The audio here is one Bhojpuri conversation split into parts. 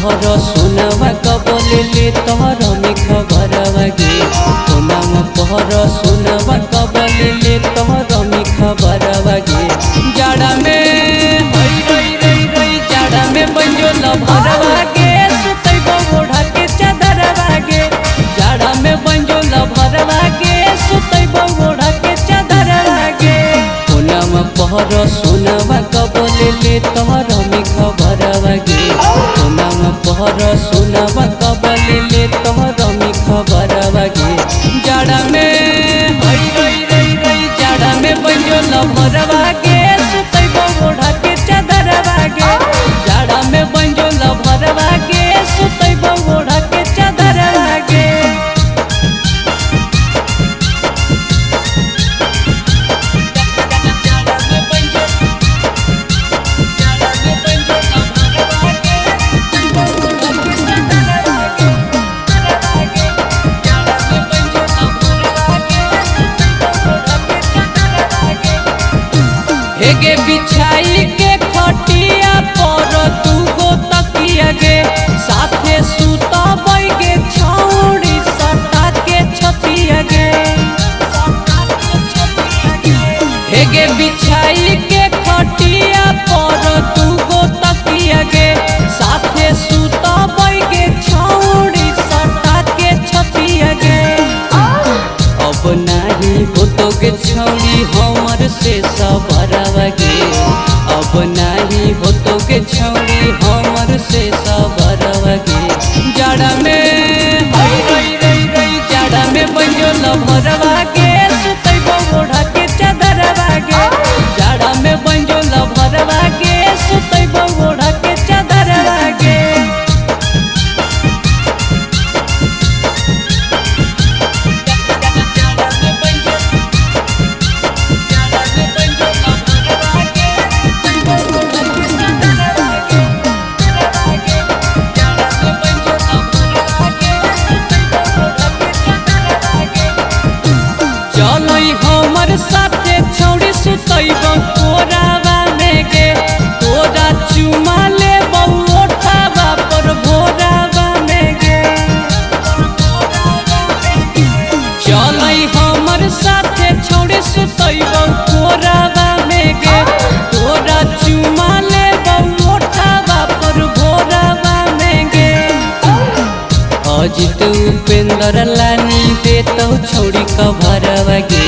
पहर सोनावा कबल ले तोहर में खबरवा गे कोनामा पहर सोनावा कबल ले तोहर में खबरवा गे जाड़ा में हई रई रई रई जाड़ा में बंजो लभरवा गे सुतैबो ओढ़ा के चादरवा गे जाड़ा में बंजो लभरवा गे सुतैबो ओढ़ा के चादरवा गे कोनामा पहर सोनावा कबल ले तोहर में खबरवा गे कोनामा पहर सोनावा कबल ले तोहर में खबरवा गे जाड़ा में हई रई रई रई जाड़ा में बंजो लभरवा गे सुतैबो ओढ़ा के चादरवा गे जाड़ा में बंजो लभरवा गे सुतैबो ओढ़ा के चादरवा गे हेगे बिछाई के खटिया पर तू गो तकिया गे साथे सूता बैगे छौड़ी सटा के छतिया गे हेगे बिछाई के खटिया पर तू गो तकिया गे साथे सूता बैगे छौड़ी सटा के छतिया गे अब नाही होतोगे छौड़ी हमर से सबरवा गे अब नाही होतोगे छौड़ी हमर से सबरवा गे जाड़ा में हई रई रई रई जाड़ा में बंजो लभरवा गे सुतैबो ओढ़ा के चादरवा गे जाड़ा में बंजो लभरवा गे सुतैबो ओढ़ा के चादरवा गे हमर साथे छौड़ी सुतैबो कोरावा में गे तोरा चुमा लेबो ओठावा पर भोरावा में गे चलै हमर साथे छौड़ी सुतैबो कोरावा में गे तोरा चुमा लेबो ओठावा पर भोरावा में गे अजित उपेंद्र लानी देतौ छौड़ी कभरवा गे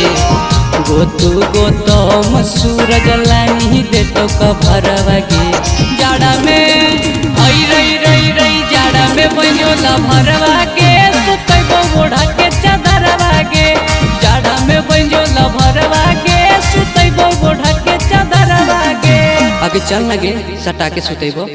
गोतू गोतम सूरज लानी देतौ कभरवा गे जाड़ा में हई रई रई रई जाड़ा में बंजो लभरवा गे सुतैबो ओढ़ा के चादरवा गे जाड़ा में बंजो लभरवा गे सुतैबो ओढ़ा के चादरवा गे आगे चल ना गे सटा के सुतैबो।